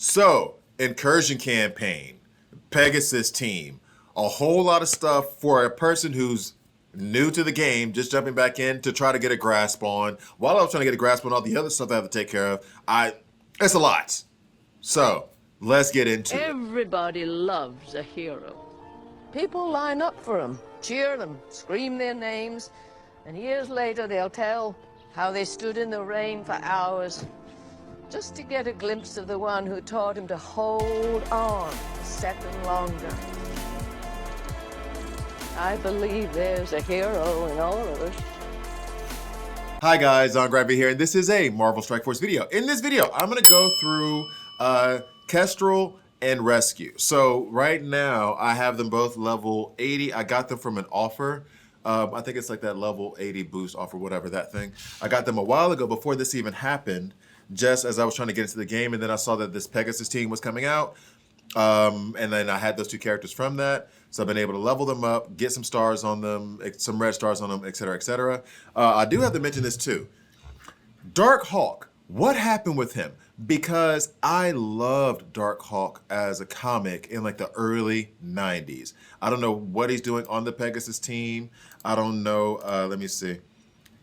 So, incursion campaign, Pegasus team, a whole lot of stuff for a person who's new to the game, just jumping back in to try to get a grasp on. While I was trying to get a grasp on all the other stuff I have to take care of, it's a lot. So, let's get into it. Everybody loves a hero. People line up for them, cheer them, scream their names, and years later they'll tell how they stood in the rain for hours just to get a glimpse of the one who taught him to hold on a second longer. I believe there's a hero in all of us. Hi guys, I'm Gravy here, and this is a Marvel Strike Force video. In this video, I'm gonna go through Kestrel and Rescue. So right now, I have them both level 80. I got them from an offer. I think it's like that level 80 boost offer, whatever that thing. I got them a while ago before this even happened, just as I was trying to get into the game, and then I saw that this Pegasus team was coming out. And then I had those two characters from that. So I've been able to level them up, get some stars on them, some red stars on them, etc., etc. I do have to mention this too. Dark Hawk, what happened with him? Because I loved Dark Hawk as a comic in like the early 90s. I don't know what he's doing on the Pegasus team. I don't know, let me see.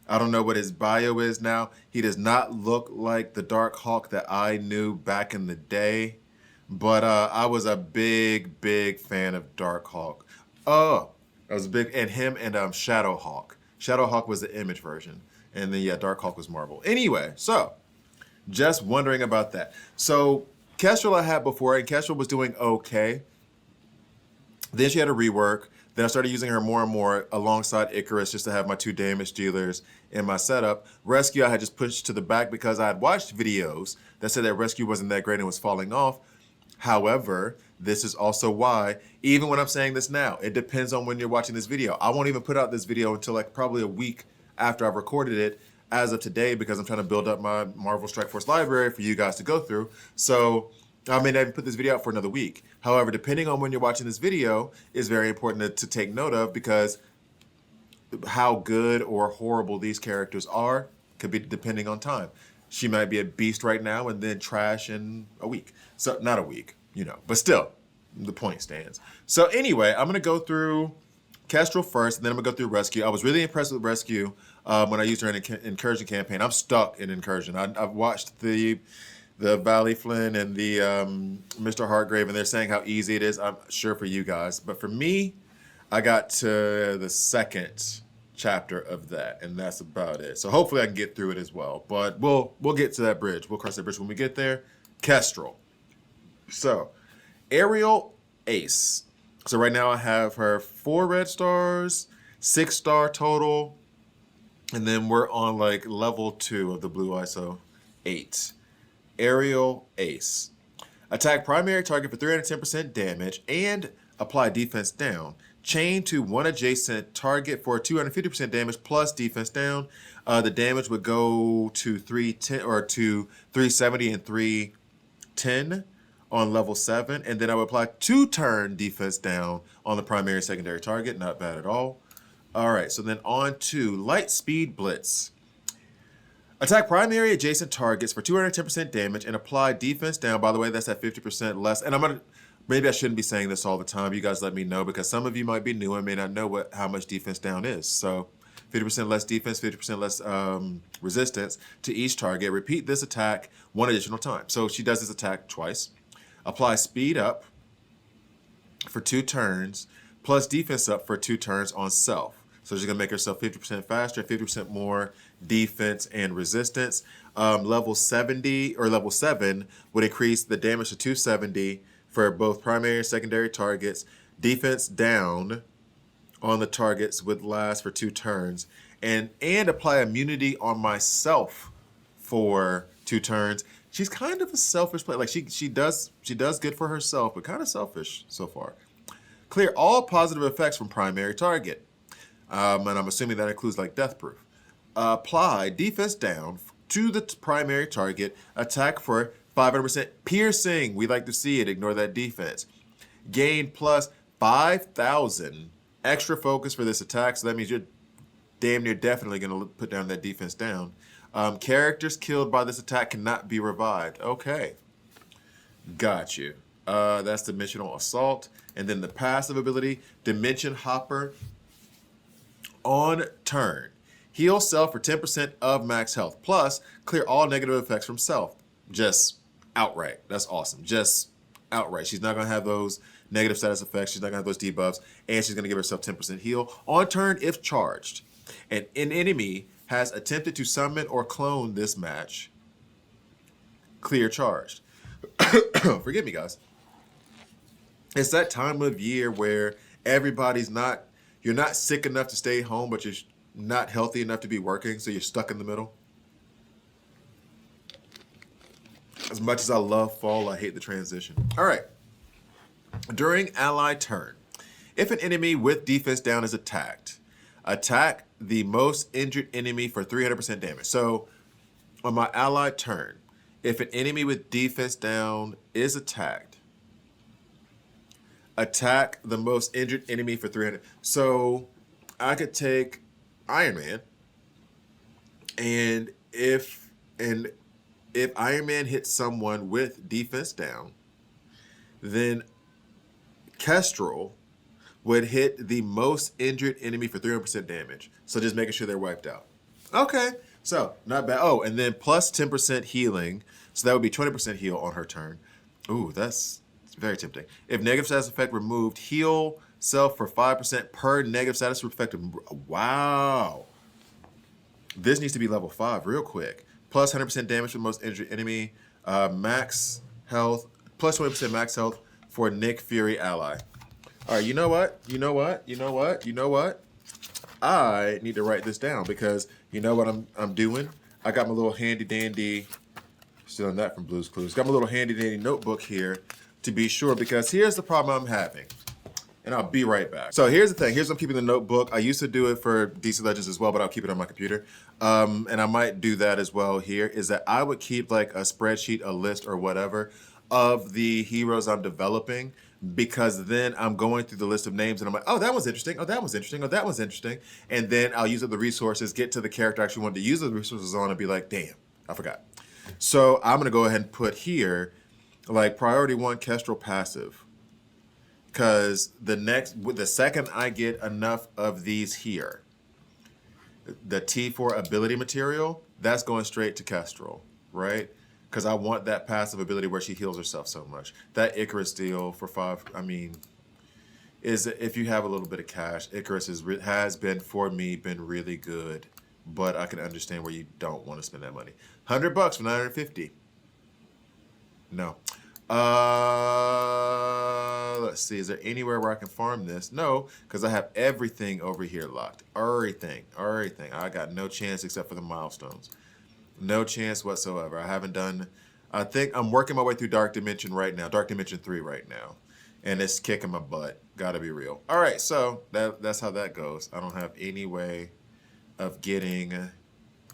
I don't know what his bio is now. He does not look like the Dark Hawk that I knew back in the day. But I was a big, big fan of Dark Hawk. I was big, and him and Shadow Hawk. Shadow Hawk was the Image version. And then, yeah, Dark Hawk was Marvel. Anyway, so, just wondering about that. So, Kestrel I had before, and Kestrel was doing okay. Then she had a rework. Then I started using her more and more alongside Ikaris just to have my two damage dealers in my setup. Rescue I had just pushed to the back because I had watched videos that said that Rescue wasn't that great and was falling off. However, this is also why, even when I'm saying this now, it depends on when you're watching this video. I won't even put out this video until like probably a week after I've recorded it as of today because I'm trying to build up my Marvel Strike Force library for you guys to go through. So I may not even put this video out for another week. However, depending on when you're watching this video is very important to take note of because how good or horrible these characters are could be depending on time. She might be a beast right now and then trash in a week. So, not a week, you know, but still, the point stands. So anyway, I'm going to go through Kestrel first, and then I'm going to go through Rescue. I was really impressed with Rescue when I used her in an Incursion campaign. I'm stuck in Incursion. I've watched the Valley Flynn and the Mr. Hartgrave, and they're saying how easy it is. I'm sure for you guys. But for me, I got to the second chapter of that, and that's about it. So hopefully I can get through it as well. But we'll get to that bridge. We'll cross that bridge when we get there. Kestrel. So, Aerial Ace. So right now I have her 4 red stars, 6 star total, and then we're on like level 2 of the blue ISO 8. Aerial Ace. Attack primary target for 310% damage and apply defense down. Chain to one adjacent target for 250% damage plus defense down. The damage would go to 310 or to 370 and 310 on level 7, and then I would apply 2-turn defense down on the primary and secondary target. Not bad at all. All right, so then on to Light Speed Blitz. Attack primary adjacent targets for 210% damage and apply defense down. By the way, that's at 50% less. And maybe I shouldn't be saying this all the time. You guys let me know because some of you might be new and may not know how much defense down is. So 50% less defense, 50% less resistance to each target. Repeat this attack 1 additional time. So she does this attack twice. Apply speed up for 2 turns, plus defense up for 2 turns on self. So she's going to make herself 50% faster, 50% more defense and resistance. Level 70 or level 7 would increase the damage to 270 for both primary and secondary targets. Defense down on the targets would last for 2 turns. And apply immunity on myself for 2 turns. She's kind of a selfish player. Like she does good for herself, but kind of selfish so far. Clear all positive effects from primary target. And I'm assuming that includes like death proof. Apply defense down to the primary target. Attack for 500% piercing. We like to see it. Ignore that defense. Gain plus 5,000 extra focus for this attack. So that means you're damn near definitely going to put down that defense down. Characters killed by this attack cannot be revived. Okay. Got you. That's Dimensional Assault. And then the passive ability, Dimension Hopper. On turn, heal self for 10% of max health. Plus, clear all negative effects from self. Just outright. That's awesome. Just outright. She's not going to have those negative status effects. She's not going to have those debuffs. And she's going to give herself 10% heal. On turn, if charged, and an enemy has attempted to summon or clone this match, clear charged. Forgive me, guys. It's that time of year where everybody's not, you're not sick enough to stay home, but you're not healthy enough to be working, so you're stuck in the middle. As much as I love fall, I hate the transition. All right. During ally turn, if an enemy with defense down is attacked, attack the most injured enemy for 300% damage. So on my ally turn, if an enemy with defense down is attacked, attack the most injured enemy for 300. So I could take Iron Man, and if Iron Man hits someone with defense down, then Kestrel would hit the most injured enemy for 300% damage. So just making sure they're wiped out. Okay, so not bad. Oh, and then plus 10% healing. So that would be 20% heal on her turn. Ooh, that's very tempting. If negative status effect removed, heal self for 5% per negative status effect. Wow. This needs to be level 5 real quick. Plus 100% damage for the most injured enemy. Max health. Plus 20% max health for Nick Fury ally. All right, you know what? I need to write this down because you know what I'm doing? I got my little handy dandy, still on that from Blue's Clues. Got my little handy dandy notebook here to be sure, because here's the problem I'm having. And I'll be right back. So here's the thing. Here's I'm keeping the notebook. I used to do it for DC Legends as well, but I'll keep it on my computer. And I might do that as well here, is that I would keep like a spreadsheet, a list or whatever of the heroes I'm developing, because then I'm going through the list of names and I'm like, oh, that was interesting. Oh, that was interesting. Oh, that was interesting. And then I'll use up the resources, get to the character I actually wanted to use the resources on and be like, damn, I forgot. So I'm going to go ahead and put here like priority 1 Kestrel passive. Because the second I get enough of these here, the T4 ability material, that's going straight to Kestrel, right? Because I want that passive ability where she heals herself so much. That Ikaris deal for 5, I mean, is if you have a little bit of cash, Ikaris has been, for me, been really good. But I can understand where you don't want to spend that money. $100 for 950. No. Let's see. Is there anywhere where I can farm this? No, because I have everything over here locked. Everything. I got no chance except for the milestones. No chance whatsoever. I haven't done. I think I'm working my way through Dark Dimension right now. Dark Dimension 3 right now, and it's kicking my butt. Gotta be real. All right, so that's how that goes. I don't have any way of getting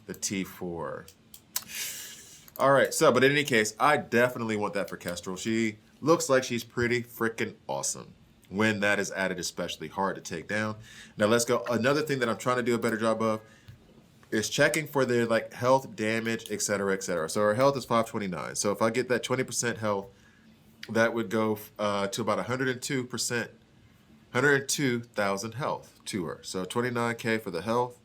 the T4. All right, so, but in any case, I definitely want that for Kestrel. She looks like she's pretty freaking awesome. When that is added, especially hard to take down. Now let's go. Another thing that I'm trying to do a better job of is checking for their like health, damage, etc., etc. So her health is 529. So if I get that 20% health, that would go to about 102%, 102,000 health to her. So 29K for the health.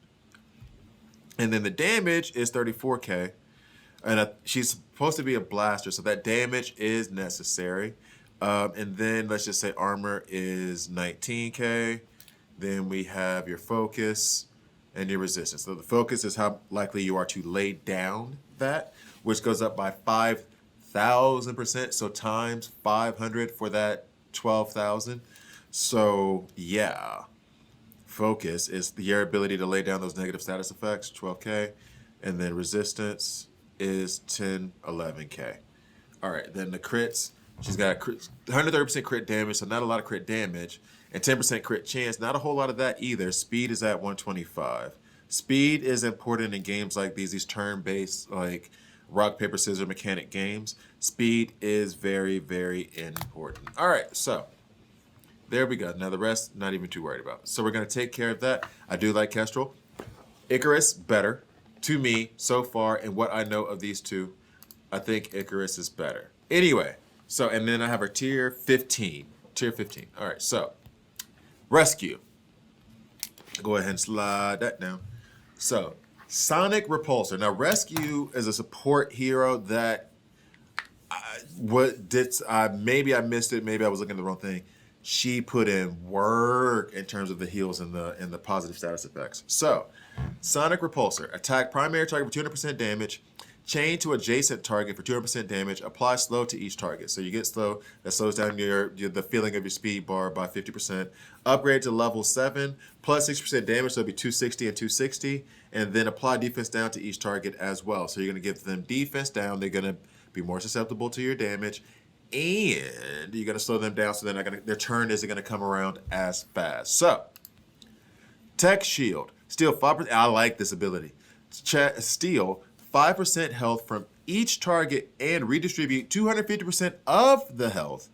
And then the damage is 34K. And she's supposed to be a blaster, so that damage is necessary. And then let's just say armor is 19K. Then we have your focus and your resistance. So the focus is how likely you are to lay down that, which goes up by 5,000%. So times 500 for that 12,000. So yeah, focus is your ability to lay down those negative status effects, 12K. And then resistance is 11K. All right, then the crits, she's got 130% crit damage, so not a lot of crit damage, and 10% crit chance, not a whole lot of that either. Speed is at 125. Speed is important in games like these turn-based, like rock, paper, scissors mechanic games. Speed is very, very important. All right, so there we go. Now the rest, not even too worried about. So we're going to take care of that. I do like Kestrel. Ikaris, better. To me, so far, and what I know of these two, I think Ikaris is better. Anyway, So, and then I have her tier 15. Tier 15. All right, so rescue. Go ahead and slide that down. So, Sonic Repulsor. Now, rescue is a support hero that maybe I missed it, maybe I was looking at the wrong thing. She put in work in terms of the heals and the positive status effects. So, Sonic Repulsor. Attack primary target for 200% damage. Chain to adjacent target for 200% damage. Apply slow to each target. So you get slow. That slows down the feeling of your speed bar by 50%. Upgrade to level 7. Plus 6% damage, so it'll be 260 and 260. And then apply defense down to each target as well. So you're going to give them defense down. They're going to be more susceptible to your damage. And you're going to slow them down so their turn isn't going to come around as fast. So, Tech Shield. Steal 5%. I like this ability. Steal 5% health from each target and redistribute 250% of the health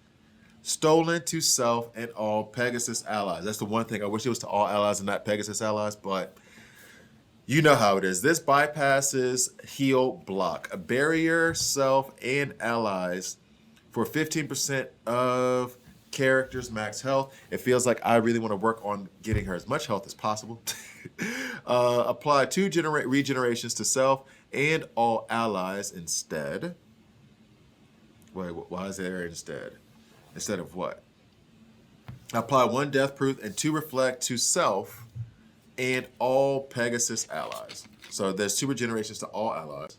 stolen to self and all Pegasus allies. That's the one thing. I wish it was to all allies and not Pegasus allies, but you know how it is. This bypasses heal block. A barrier, self, and allies for 15% of character's max health. It feels like I really want to work on getting her as much health as possible. Apply 2 regenerations to self and all allies instead. Wait, why is there instead? Instead of what? Apply 1 death proof and 2 reflect to self and all Pegasus allies. So there's 2 regenerations to all allies.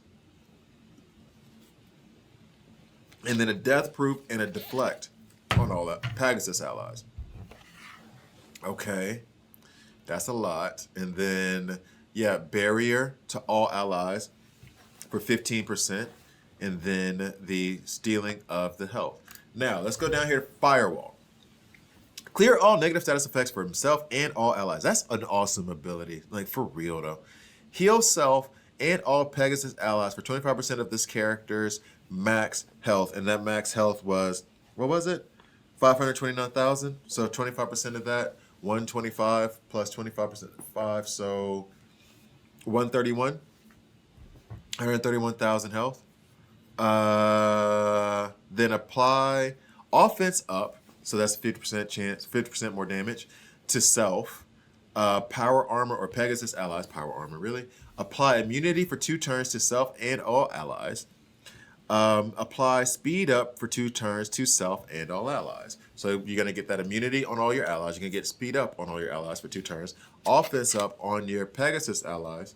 And then a death proof and a deflect on all the Pegasus allies. Okay. That's a lot. And then, yeah, barrier to all allies for 15%. And then the stealing of the health. Now, let's go down here to Firewall. Clear all negative status effects for himself and all allies. That's an awesome ability. Like, for real, though. Heal self and all Pegasus allies for 25% of this character's max health. And that max health was, what was it? 529,000. So 25% of that, 125 plus 25% of 5. So 131. 131,000 health. Then apply offense up. So that's 50% chance, 50% more damage to self. Power armor or Pegasus allies. Power armor, really. Apply immunity for 2 turns to self and all allies. Apply speed up for 2 turns to self and all allies. So you're going to get that immunity on all your allies. You're going to get speed up on all your allies for 2 turns. Offense up on your Pegasus allies.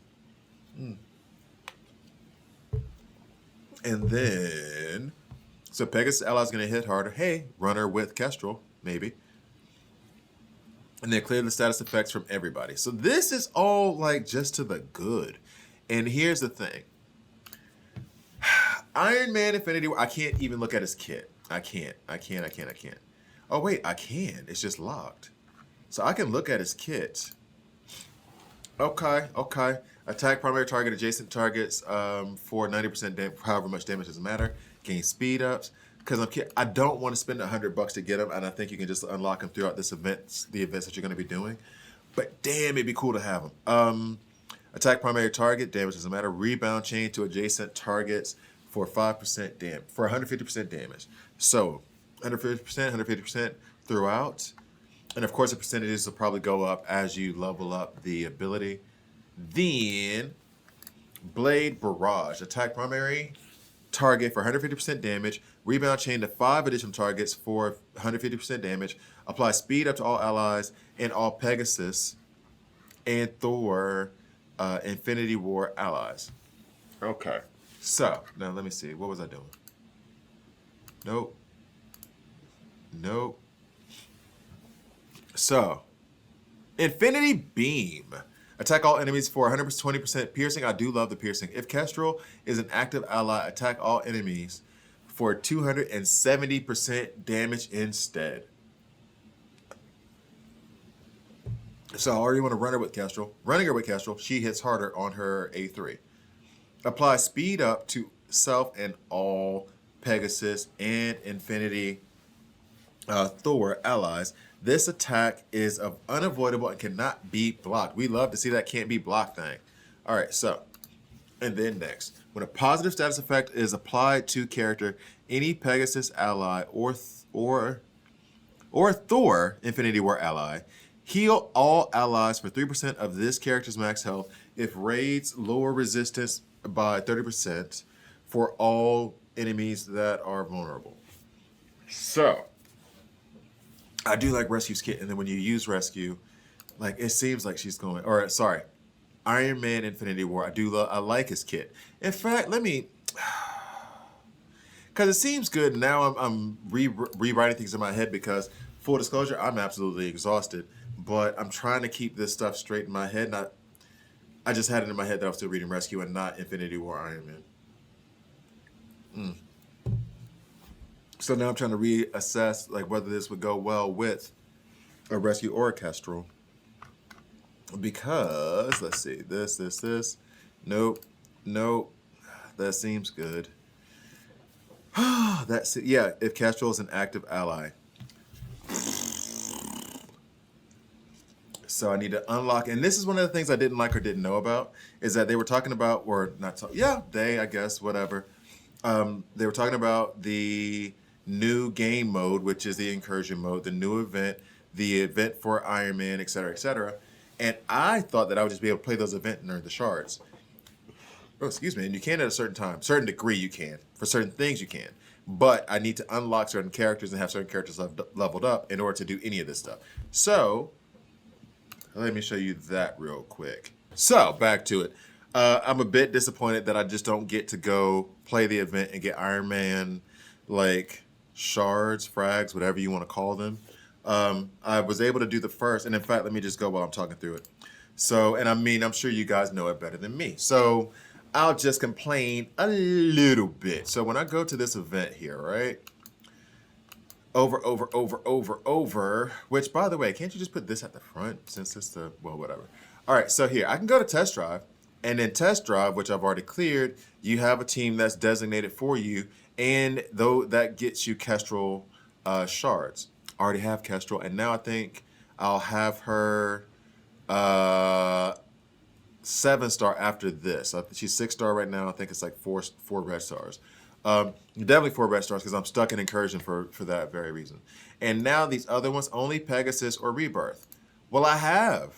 And then, so Pegasus allies going to hit harder. Hey, runner with Kestrel, maybe. And then clear the status effects from everybody. So this is all like just to the good. And here's the thing. Iron Man Infinity War, I can't even look at his kit. I can't. Oh, wait, I can. It's just locked. So I can look at his kit. Okay. Attack primary target, adjacent targets for 90% damage, however much damage doesn't matter. Gain speed ups. Because I don't want to spend $100 to get them, and I think you can just unlock them throughout this event, the events that you're going to be doing. But damn, it'd be cool to have them. Attack primary target, damage doesn't matter. Rebound chain to adjacent targets for 5% damage, for 150% damage. So 150% throughout. And of course, the percentages will probably go up as you level up the ability. Then, Blade Barrage. Attack primary target for 150% damage. Rebound chain to 5 additional targets for 150% damage. Apply speed up to all allies and all Pegasus and Thor Infinity War allies. Okay. So, now let me see. What was I doing? Nope. So, Infinity Beam. Attack all enemies for 120% piercing. I do love the piercing. If Kestrel is an active ally, attack all enemies for 270% damage instead. So I already want to run her with Kestrel. Running her with Kestrel, she hits harder on her A3. Apply speed up to self and all Pegasus and Infinity Thor allies. This attack is unavoidable and cannot be blocked. We love to see that can't be blocked thing. All right, so And then next, when a positive status effect is applied to character, any Pegasus ally or Thor Infinity War ally, heal all allies for 3% of this character's max health if raids lower resistance by 30% for all enemies that are vulnerable. So, I do like Rescue's kit, and then when you use Rescue, like it seems like she's going, or sorry, Iron Man Infinity War. I like his kit. In fact, let me, because it seems good. Now I'm rewriting things in my head because, full disclosure, I'm absolutely exhausted. But I'm trying to keep this stuff straight in my head. I just had it in my head that I was still reading Rescue and not Infinity War Iron Man. So now I'm trying to reassess like whether this would go well with a Rescue or a Kestrel. Because, let's see, this. Nope. That seems good. Yeah, if Kestrel is an active ally. So I need to unlock, and this is one of the things I didn't like or didn't know about, is that they were talking about, or not, I guess, whatever. They were talking about the new game mode, which is the incursion mode, the new event, the event for Iron Man, et cetera, et cetera. And I thought that I would just be able to play those events and earn the shards. Oh, excuse me. And you can at a certain time. Certain degree you can. For certain things you can. But I need to unlock certain characters and have certain characters leveled up in order to do any of this stuff. So, let me show you that real quick. So, back to it. I'm a bit disappointed that I just don't get to go play the event and get Iron Man, like, shards, frags, whatever you want to call them. I was able to do the first, and in fact, let me just go while I'm talking through it. So, and I mean, I'm sure you guys know it better than me. So, I'll just complain a little bit. So, when I go to this event here, right? Over, which, by the way, can't you just put this at the front since it's the, well, whatever. All right, so here, I can go to test drive, and in test drive, which I've already cleared, you have a team that's designated for you, and though that gets you Kestrel shards. I already have Kestrel, and now I think I'll have her 7-star after this. She's 6-star right now. I think it's like four red stars. Definitely 4 red stars because I'm stuck in incursion for that very reason. And now these other ones, only Pegasus or Rebirth. Well, I have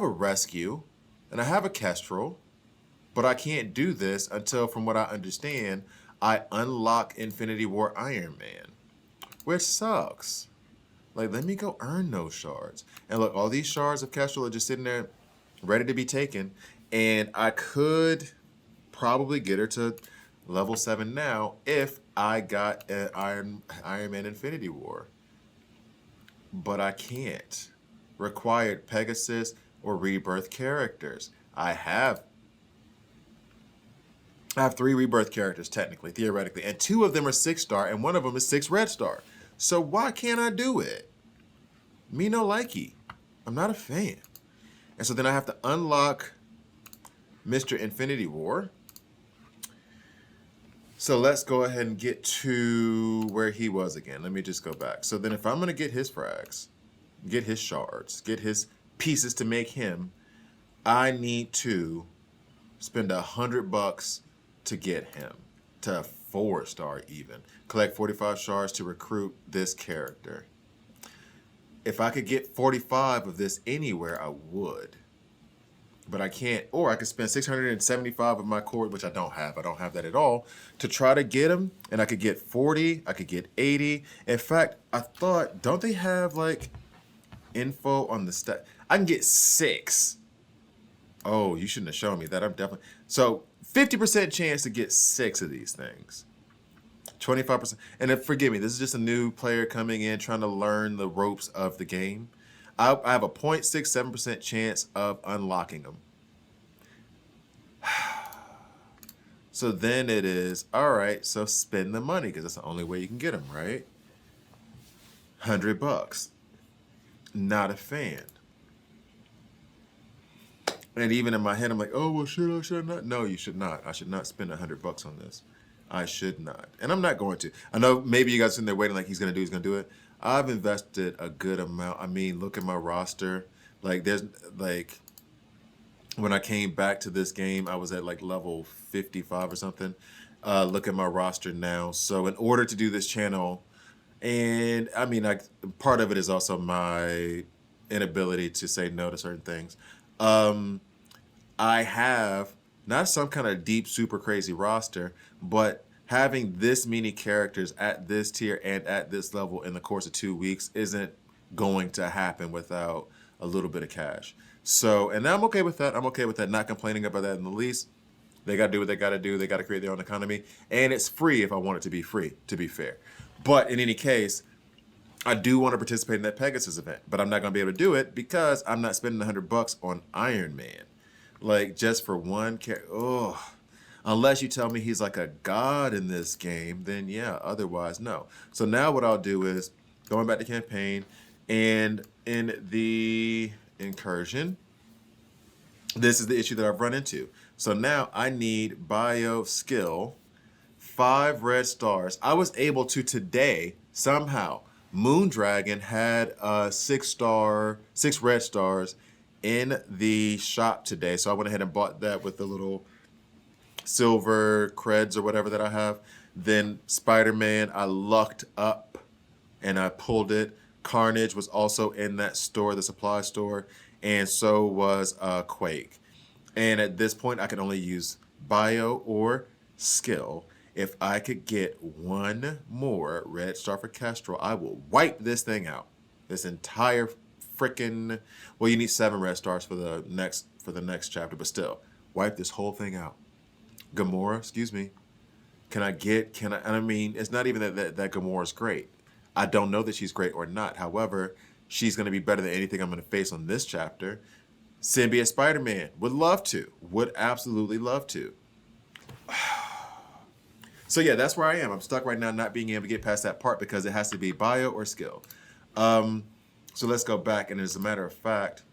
a Rescue, and I have a Kestrel, but I can't do this until, from what I understand, I unlock Infinity War Iron Man, which sucks. Like, let me go earn those shards. And look, all these shards of Kestrel are just sitting there ready to be taken. And I could probably get her to level 7 now if I got an Iron Man Infinity War. But I can't. Required Pegasus or Rebirth characters. I have 3 Rebirth characters, technically, theoretically. And 2 of them are 6-star, and 1 of them is 6 red star. So why can't I do it? Me no likey. I'm not a fan. And so then I have to unlock Mr. Infinity War. So let's go ahead and get to where he was again. Let me just go back. So then if I'm going to get his frags, get his shards, get his pieces to make him, I need to spend $100 to get him to 4-star even. Collect 45 shards to recruit this character. If I could get 45 of this anywhere, I would. But I can't. Or I could spend 675 of my cord, which I don't have. I don't have that at all, to try to get him. And I could get 40. I could get 80. In fact, I thought, don't they have like info on the stat? I can get 6. Oh, you shouldn't have shown me that. I'm definitely. So 50% chance to get 6 of these things. 25%. And if, forgive me, this is just a new player coming in trying to learn the ropes of the game. I have a 0.67% chance of unlocking them. So then it is, all right, so spend the money because that's the only way you can get them, right? $100. Not a fan. And even in my head, I'm like, oh, well, should I not? No, you should not. I should not spend $100 on this. I should not. And I'm not going to. I know maybe you guys are sitting there waiting like he's going to do it. I've invested a good amount. I mean, look at my roster. Like, there's, like, when I came back to this game, I was at like level 55 or something. Look at my roster now. So in order to do this channel, and I mean, part of it is also my inability to say no to certain things. I have not some kind of deep, super crazy roster, but having this many characters at this tier and at this level in the course of 2 weeks isn't going to happen without a little bit of cash. So, and I'm okay with that. I'm okay with that. Not complaining about that in the least. They got to do what they got to do. They got to create their own economy. And it's free if I want it to be free, to be fair. But in any case, I do want to participate in that Pegasus event, but I'm not going to be able to do it because I'm not spending $100 on Iron Man. Like, just for one character. Oh, unless you tell me he's like a god in this game, then yeah, otherwise, no. So now what I'll do is, going back to campaign, and in the incursion, this is the issue that I've run into. So now I need bio skill, 5 red stars. I was able to today, somehow, Moondragon had 6 red stars in the shop today. So I went ahead and bought that with the little silver creds or whatever that I have. Then Spider-Man, I lucked up and I pulled it. Carnage was also in that store, the supply store, and so was Quake. And at this point, I can only use bio or skill. If I could get one more red star for Kestrel, I will wipe this thing out. This entire freaking, well, you need 7 red stars for the next chapter, but still, wipe this whole thing out. Gamora, excuse me. And I mean, it's not even that Gamora's great. I don't know that she's great or not. However, she's going to be better than anything I'm going to face on this chapter. Symbiote Spider-Man, would love to. Would absolutely love to. So yeah, that's where I am. I'm stuck right now not being able to get past that part because it has to be bio or skill. So let's go back, and as a matter of fact,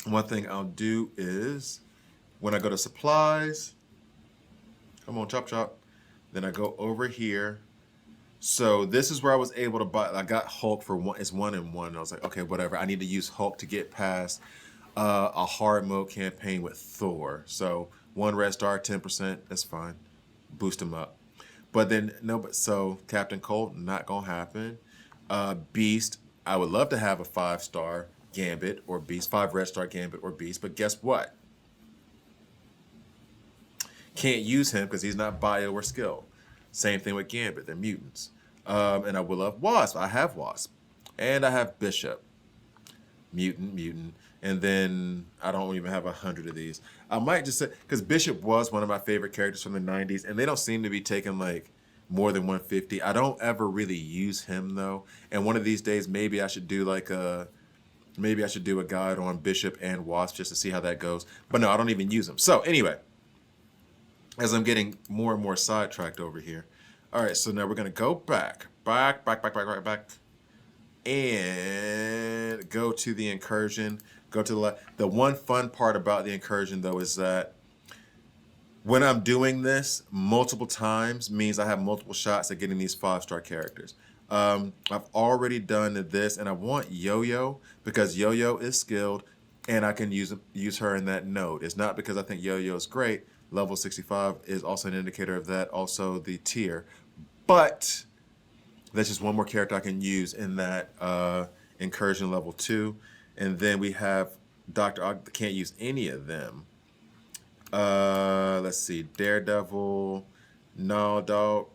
one thing I'll do is when I go to supplies, come on, chop chop, then I go over here. So this is where I was able to buy, I got Hulk for one, it's 1 and 1. I was like, okay, whatever. I need to use Hulk to get past a hard mode campaign with Thor. So 1 red star, 10%, that's fine. Boost him up. But then, no, but so Captain Cold, not gonna happen. Beast, I would love to have a 5-star Gambit or Beast, 5 red star Gambit or Beast, but guess what? Can't use him because he's not bio or skill. Same thing with Gambit, they're mutants. And I will love Wasp, I have Wasp. And I have Bishop. Mutant. And then I don't even have 100 of these. I might just say, because Bishop was one of my favorite characters from the 90s, and they don't seem to be taking like more than 150. I don't ever really use him though. And one of these days, maybe I should do a guide on Bishop and Wasp just to see how that goes. But no, I don't even use them. So anyway, as I'm getting more and more sidetracked over here. All right, so now we're gonna go back, and go to the incursion. Go to the left. The one fun part about the incursion, though, is that when I'm doing this multiple times means I have multiple shots at getting these 5-star characters. I've already done this, and I want Yo-Yo because Yo-Yo is skilled, and I can use her in that node. It's not because I think Yo-Yo is great. Level 65 is also an indicator of that. Also the tier, but that's just one more character I can use in that incursion level 2. And then we have Dr. I can't use any of them. Let's see, Daredevil, no dog,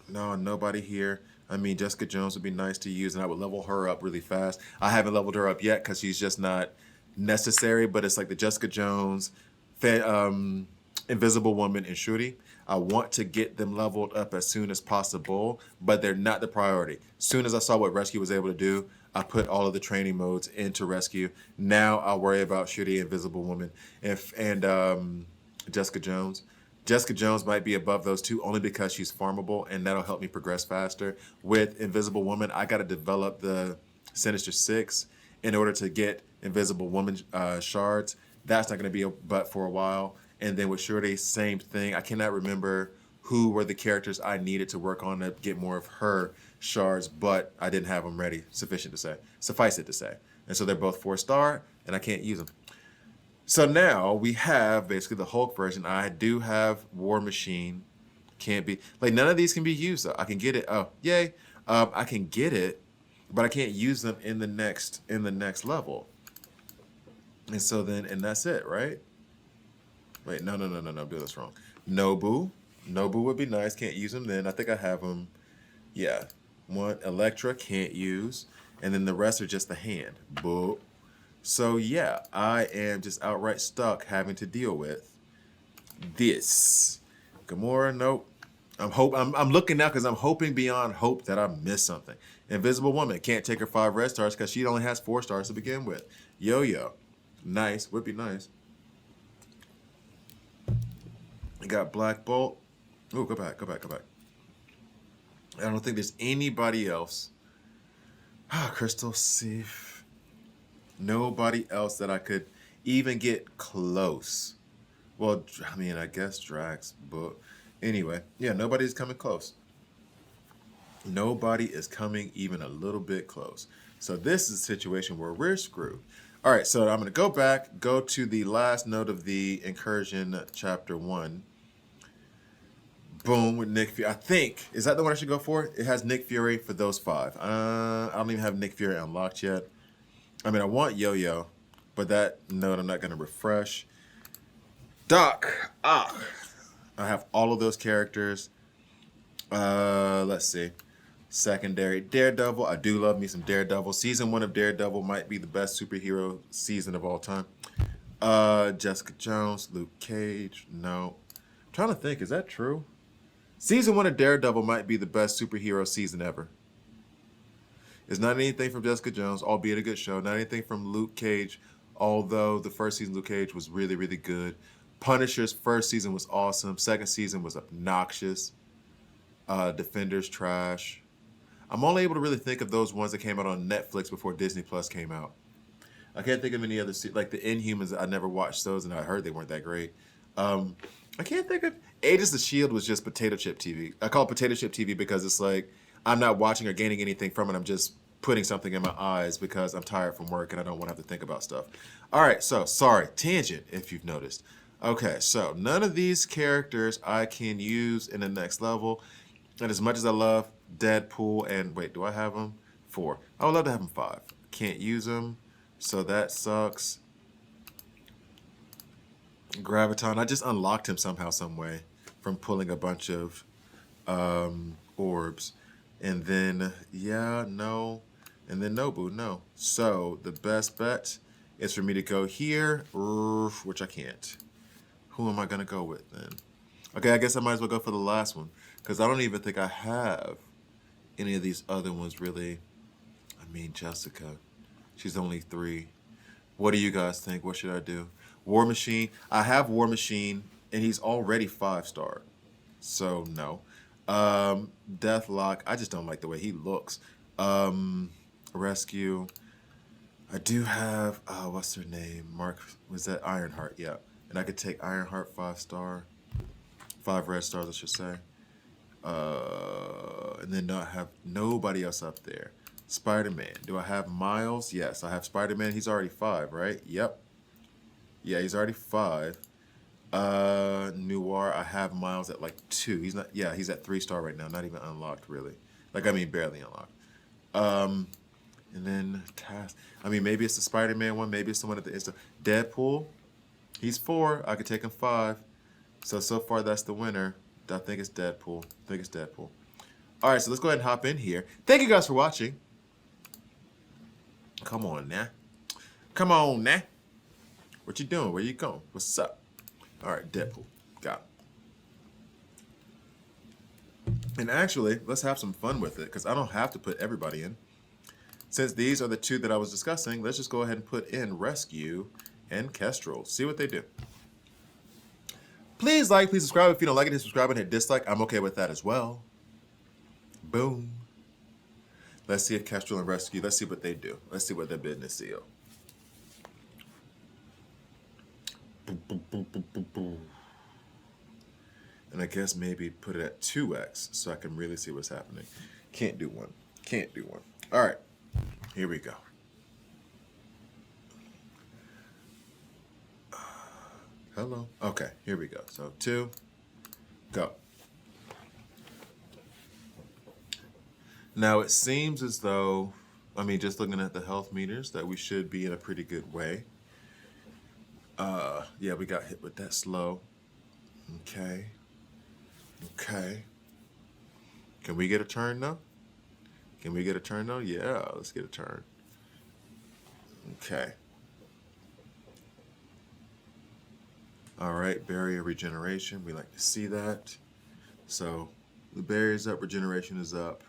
no, nobody here. I mean, Jessica Jones would be nice to use, and I would level her up really fast. I haven't leveled her up yet because she's just not necessary, but it's like the Jessica Jones, Invisible Woman, and Shuri. I want to get them leveled up as soon as possible, but they're not the priority. As soon as I saw what Rescue was able to do, I put all of the training modes into Rescue. Now I'll worry about Shuri, Invisible Woman, and Jessica Jones. Jessica Jones might be above those two only because she's farmable, and that'll help me progress faster. With Invisible Woman, I got to develop the Sinister Six in order to get Invisible Woman shards. That's not going to be but for a while. And then with Shuri, same thing. I cannot remember who were the characters I needed to work on to get more of her shards, but I didn't have them ready, suffice it to say. And so they're both 4-star, and I can't use them. So now we have basically the Hulk version. I do have War Machine. Can't be like none of these can be used though. I can get it. Oh, yay! I can get it, but I can't use them in the next level. And so then, and that's it, right? Wait, no. I'm doing this wrong. Nobu would be nice. Can't use him then. I think I have him. Yeah, one Electra can't use, and then the rest are just the hand. Boo. So yeah, I am just outright stuck having to deal with this. Gamora, nope. I'm looking now because I'm hoping beyond hope that I missed something. Invisible Woman can't take her 5 red stars because she only has 4 stars to begin with. Yo-Yo, nice, would be nice. You got Black Bolt. Oh, go back. I don't think there's anybody else. Crystal Sif. Nobody else that I could even get close. Well, I mean, I guess Drax, but anyway, yeah, nobody's coming close. Nobody is coming even a little bit close. So this is a situation where we're screwed. All right, so I'm going to go to the last note of the Incursion, Chapter 1. Boom, with Nick Fury. I think, is that the one I should go for? It has Nick Fury for those 5. I don't even have Nick Fury unlocked yet. I mean, I want Yo-Yo, but that note I'm not going to refresh. Doc Ock. I have all of those characters. Let's see. Secondary Daredevil. I do love me some Daredevil. Season 1 of Daredevil might be the best superhero season of all time. Jessica Jones, Luke Cage. No. I'm trying to think, is that true? Season 1 of Daredevil might be the best superhero season ever. It's not anything from Jessica Jones, albeit a good show. Not anything from Luke Cage, although the first season of Luke Cage was really, really good. Punisher's first season was awesome. Second season was obnoxious. Defenders, trash. I'm only able to really think of those ones that came out on Netflix before Disney Plus came out. I can't think of any other, like the Inhumans. I never watched those, and I heard they weren't that great. I can't think of, Agents of S.H.I.E.L.D. was just potato chip TV. I call it potato chip TV because it's like, I'm not watching or gaining anything from it. I'm just putting something in my eyes because I'm tired from work and I don't want to have to think about stuff. All right, so, sorry, tangent, if you've noticed. Okay, so none of these characters I can use in the next level. And as much as I love Deadpool and, wait, do I have them? 4. I would love to have them 5. Can't use them, so that sucks. Graviton, I just unlocked him somehow, some way, from pulling a bunch of orbs. And then, yeah, no. And then Nobu, no. So the best bet is for me to go here, which I can't. Who am I going to go with then? Okay, I guess I might as well go for the last one. Because I don't even think I have any of these other ones, really. I mean, Jessica. She's only 3. What do you guys think? What should I do? War Machine. I have War Machine, and he's already 5-star. So, no. Deathlock. I just don't like the way he looks. Rescue. I do have, what's her name? Mark, was that Ironheart? Yeah. And I could take Ironheart 5-star. 5 red stars, I should say. And then not have nobody else up there. Spider-Man. Do I have Miles? Yes, I have Spider-Man. He's already 5, right? Yep. Yeah, he's already 5. Noir, I have Miles at like 2. He's not, yeah, he's at 3-star right now. Not even unlocked, really. Like, I mean, barely unlocked. And then Task. I mean, maybe it's the Spider-Man one. Maybe it's the one at the Insta. Deadpool. He's 4. I could take him 5. So far, that's the winner. I think it's Deadpool. All right, so let's go ahead and hop in here. Thank you guys for watching. Come on now. What you doing? Where you going? What's up? All right, Deadpool. Got it. And actually, let's have some fun with it because I don't have to put everybody in. Since these are the 2 that I was discussing, let's just go ahead and put in Rescue and Kestrel. See what they do. Please like, please subscribe. If you don't like it, hit subscribe and hit dislike. I'm okay with that as well. Boom. Let's see if Kestrel and Rescue, let's see what they do. Let's see what their business is. Boom, boom, boom, boom, boom, boom. And I guess maybe put it at 2x so I can really see what's happening. Can't do one. All right, here we go. Hello. Okay, here we go. So 2, go. Now it seems as though, I mean, just looking at the health meters, that we should be in a pretty good way. Yeah, we got hit with that slow. Okay. Okay. Can we get a turn though? Can we get a turn though? Yeah, let's get a turn. Okay. All right, barrier regeneration. We like to see that. So the barrier's up, regeneration is up.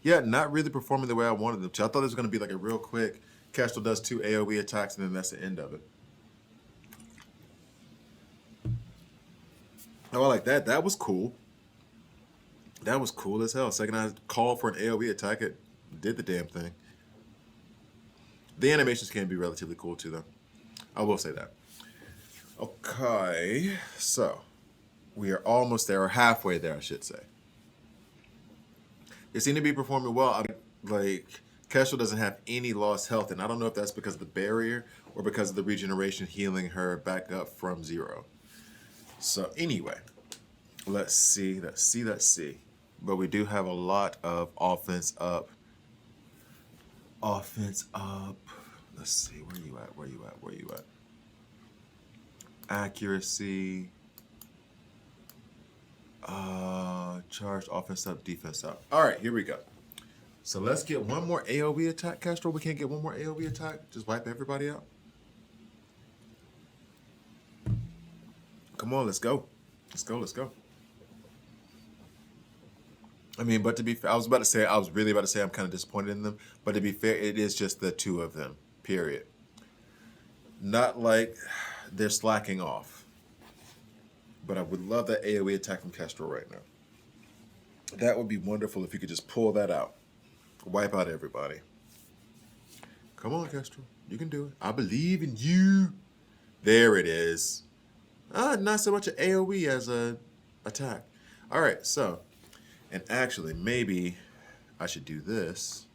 Yeah, not really performing the way I wanted them to. I thought it was going to be like a real quick, Kestrel does 2 AoE attacks and then that's the end of it. Oh, I like that. That was cool. That was cool as hell. Second I called for an AoE attack, it did the damn thing. The animations can be relatively cool too, though. I will say that. Okay, so we are almost there, or halfway there, I should say. They seem to be performing well. I mean, like, Kestrel doesn't have any lost health, and I don't know if that's because of the barrier or because of the regeneration healing her back up from 0. So anyway, let's see. But we do have a lot of offense up. Offense up. Let's see, where you at? Accuracy. Charged, offense up, defense up. All right, here we go. So let's get one more AoE attack, Kestrel. We can't get one more AoE attack. Just wipe everybody out. Come on, let's go. Let's go. I mean, but to be fair, I was really about to say I'm kind of disappointed in them. But to be fair, it is just the 2 of them, period. Not like they're slacking off. But I would love that AoE attack from Kestrel right now. That would be wonderful if you could just pull that out. Wipe out everybody. Come on, Kestrel. You can do it. I believe in you. There it is. Not so much an AoE as a attack. All right, so, and actually, maybe I should do this.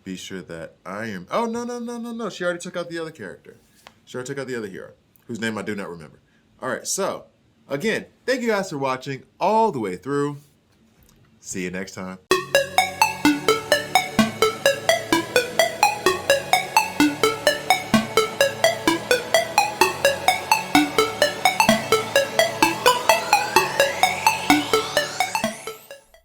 Be sure that I am. Oh, no. She already took out the other character. She already took out the other hero, whose name I do not remember. All right, so, again, thank you guys for watching all the way through. See you next time.